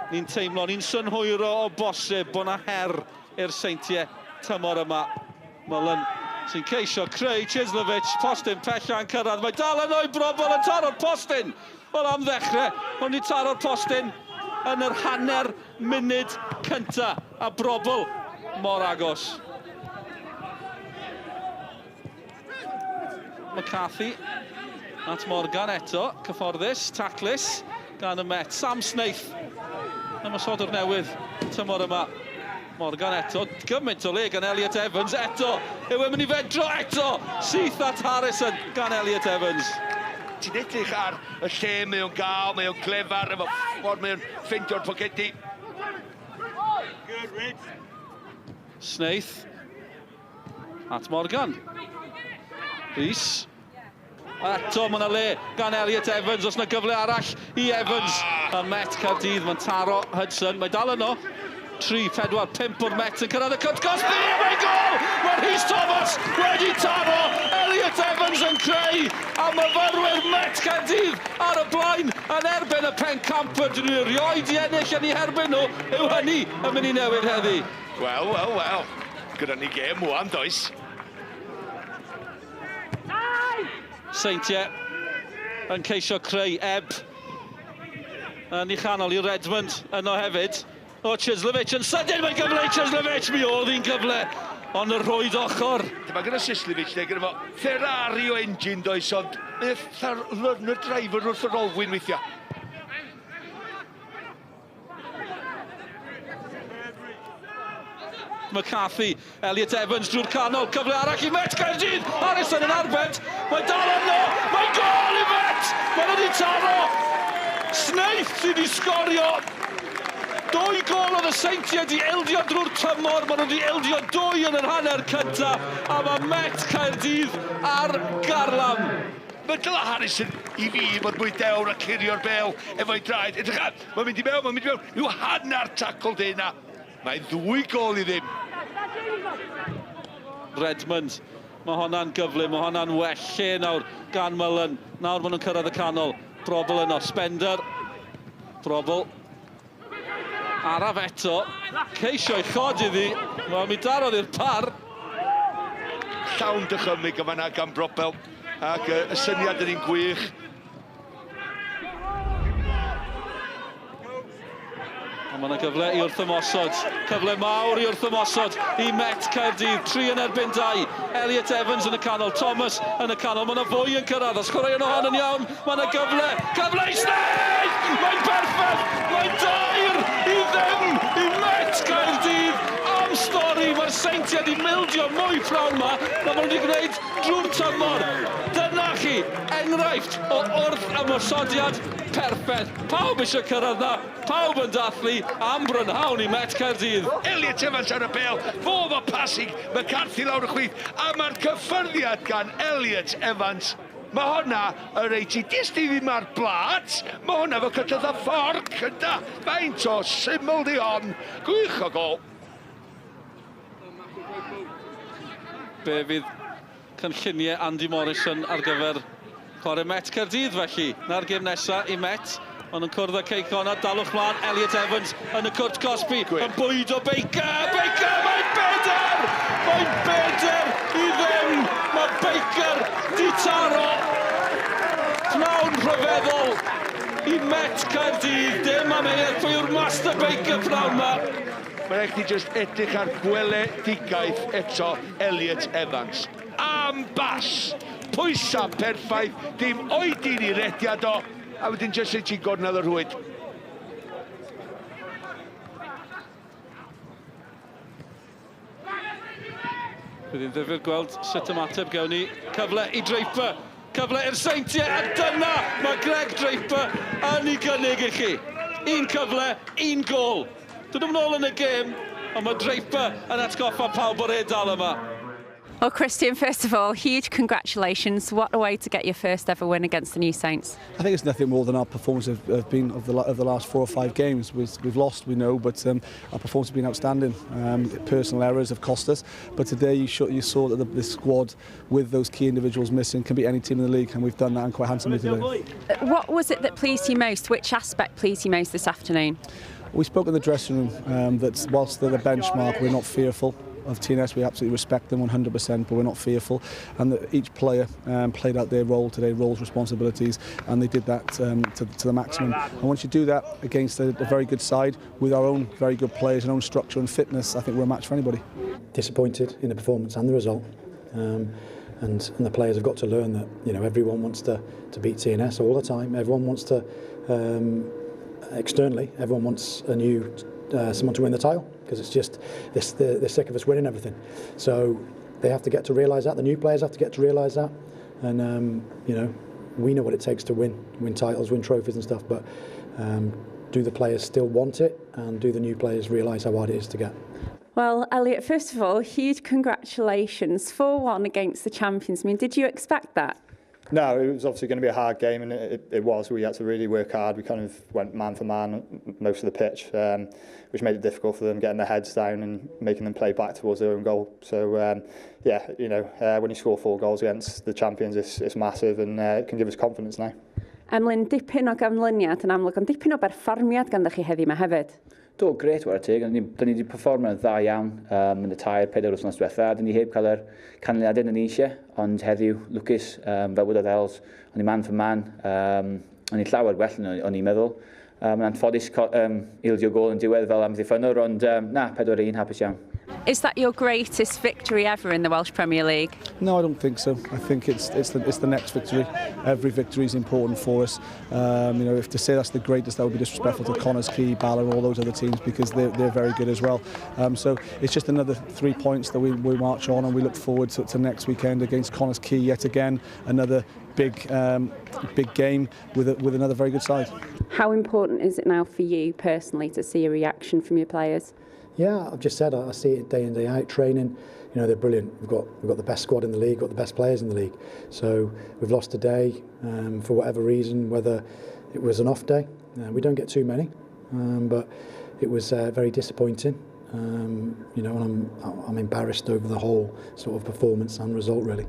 Ni'n teimlo, ni'n synhwyro o bosib bod 'na her i'r Seintiau tymor yma. Mullen sy'n ceisio creu Chislevich, postyn pella yn cyrraedd. Mae dal yn o'i brobl yn taro'r postyn. Wel am ddechrau, hwn i taro'r postyn yn yr hanner munud cynta. A brobl mor agos. McCarthy at Morgan eto, cyfforddus, taclus gan y Met. Sam Snaith ymosodwr newydd tymor yma. Morgan eto, gymaint o le gan Elliot Evans eto. Yw e'n mynd i fedro eto, syth at Harrison gan Elliot Evans. Ti'n edrych ar y lle mae o'n gael, mae o'n clefar, efo ffordd mae o'n ffeindio'r pocedi. Snaith at Morgan. Rhys. Eto, mae yna le gan Elliot Evans, os yna gyfle arall i Evans. A Met Caerdydd, mae'n taro Hudson, mae dal yno. 3, 4, 5 o'r Met yn cyrraedd y cynt Cosby, mae'n gol! Mae Rhys Thomas wedi taro, Elliot Evans yn creu, a myfyrwyr Met Caerdydd ar y blaen yn erbyn y pencampwr. Dyn nhw erioed i ennill yn ei herbyn nhw, yw hynny yn mynd i newid heddi. Wel. Gyda ni gêm wan, does. Seintiau yn ceisio creu eb yn ei chanol i Redmond yno hefyd. O, Chislevich yn sydyn, mae'n gyfle i Chislevich, mi oedd hi'n gyfle, ond y rhwyd ochr. Dyma gyda Chislevich, gyda fo Ferrari o engine does, ond y driver wrth yr olwyn weithiau. McCarthy, Elliot Evans drwy'r canol, cyfle arall i Met Caerdydd, Harrison yn arbed, mae dal yno, mae gol i Met, mae'n wedi taro, Snaith sydd wedi sgorio, 2 gol oedd y Seintiau wedi ildio drwy'r tymor, maen nhw wedi ildio 2 yn yr hanner cynta, a mae Met Caerdydd ar garlam. Mae Dyla Harrison i fi bod mwy dewr a clirio'r bel efo'i draed. Mae'n mynd i mewn, yw hanner tacl dyna. Mae 2 gol i ddim. Redmond, mae honna'n gyflym, mae honna'n well lle nawr gan Mullen. Nawr maen nhw'n cyrraedd y canol, Brobl yno, Spender. Brobl. Araf eto, ceisio i chod iddi, wel mi darodd i'r par. Llawn dychymig yma na gan Brobl, ac y syniad yn un gwych. Mae yna gyfle i wrthymosod, cyfle mawr i wrthymosod i Met Caerdydd, 3 yn erbyn 2, Elliot Evans yn y canol, Thomas yn y canol, mae yna fwy yn cyrraedd, os chwarae yno hon yn iawn, mae yna gyfle i Snaith! Mae'n berffaith, mae'n 2 i ddim i Met Caerdydd am stori, mae'r Seintiau wedi mildio mwy prawn yma, na maen nhw wedi gwneud drwy'r tymor. Dyna chi, enghraifft o wrth ymosodiad perffaith. Pawb eisiau cyrraedd na, pawb yn dathlu am brynhawn i Met Caerdydd. Elliot Evans ar y bel, fodd o passing, McCarthy lawr y chwith, a mae'r cyffyrddiad gan Elliot Evans. Mae hwnna yr eiti, dis di ddim ar blat, mae hwnna fo cytrydd y fforc, ynda. Faint o syml di hon, gwych o gol. Be fydd cynlluniau Andy Morrison ar gyfer chwarae Met Caerdydd felly. Na'r gêm nesaf i Met, ond yn cwrdd â Ceicon a dalwch mlaen, Elliot Evans yn y cwrt Cosby, yn bwyd o Baker, mae'n beder! Mae'n beder i ddim, mae Baker di taro. Pnawn rhyfeddol i Met Caerdydd, dim am ei pwy yw'r Master Baker pnawn yma. Mae'n eich di just edrych ar gweledigaeth eto Elliot Evans. Am bas, pwysa perffaith, dim oedi ni rediad o, a wedyn jyst ei ti'n gornel y rhwyd. Bydd hi'n ddifur gweld sut ymateb gawn ni. Cyfle i Draper, cyfle i'r Seintiau, a dyna mae Greg Draper yn ei gynnig i chi. 1 cyfle, 1 gol. Dyn nhw'n ôl yn y gêm, ond mae Draper yn atgoffa pawb o'r Eidal yma. Well, Christian, first of all, huge congratulations. What a way to get your first ever win against the New Saints. I think it's nothing more than our performance have been of the last 4 or 5 games. We've lost, we know, but our performance has been outstanding. Personal errors have cost us, but today you saw that the squad, with those key individuals missing, can beat any team in the league, and we've done that and quite handsomely today. What was it that pleased you most? Which aspect pleased you most this afternoon? We spoke in the dressing room that whilst they're the benchmark, we're not fearful of TNS. We absolutely respect them 100%, but we're not fearful. And that each player played out their role today, roles, responsibilities, and they did that to the maximum. And once you do that against a very good side with our own very good players and own structure and fitness, I think we're a match for anybody. Disappointed in the performance and the result. And the players have got to learn that, you know, everyone wants to beat TNS all the time. Everyone wants to, externally, everyone wants a new someone to win the title, because it's just they're sick of us winning everything. So they have to get to realise that. The new players have to get to realise that. And you know, we know what it takes to win titles, win trophies and stuff. But do the players still want it, and do the new players realise how hard it is to get? Well, Elliot, first of all, huge congratulations. 4-1 against the champions. I mean, did you expect that? No, it was obviously going to be a hard game, and it was. We had to really work hard. We kind of went man for man most of the pitch, which made it difficult for them, getting their heads down and making them play back towards their own goal. So, yeah, you know, when you score 4 goals against the champions, it's massive, and it can give us confidence now. Emlyn, dipyn o ganlyniad yn amlwg, ond dipyn o berfformiad ganddoch chi heddi yma hefyd. Do, gret war teg. Da ni wedi performio'n dda iawn yn y 3-4 wythnos diwetha. Da ni heb cael yr canlyniadau yn eisiau, ond heddiw, Lucas, fel wedodd Els, o'n i man for man, o'n i llawer gwell o'n i'n meddwl. Yn anffodus ildio gol yn diwedd fel amddiffynwr, ond na, 4-1, hapus iawn. Is that your greatest victory ever in the Welsh Premier League? No, I don't think so. I think it's the next victory. Every victory is important for us. You know, if to say that's the greatest, that would be disrespectful to Connah's Quay, Bala, and all those other teams, because they're very good as well. So it's just another 3 points that we march on, and we look forward to next weekend against Connah's Quay yet again. Another big game with another very good side. How important is it now for you personally to see a reaction from your players? Yeah, I've just said I see it day in, day out. Training, you know, they're brilliant. We've got the best squad in the league, got the best players in the league. So we've lost today for whatever reason, whether it was an off day. We don't get too many, but it was very disappointing. You know, and I'm embarrassed over the whole sort of performance and result, really.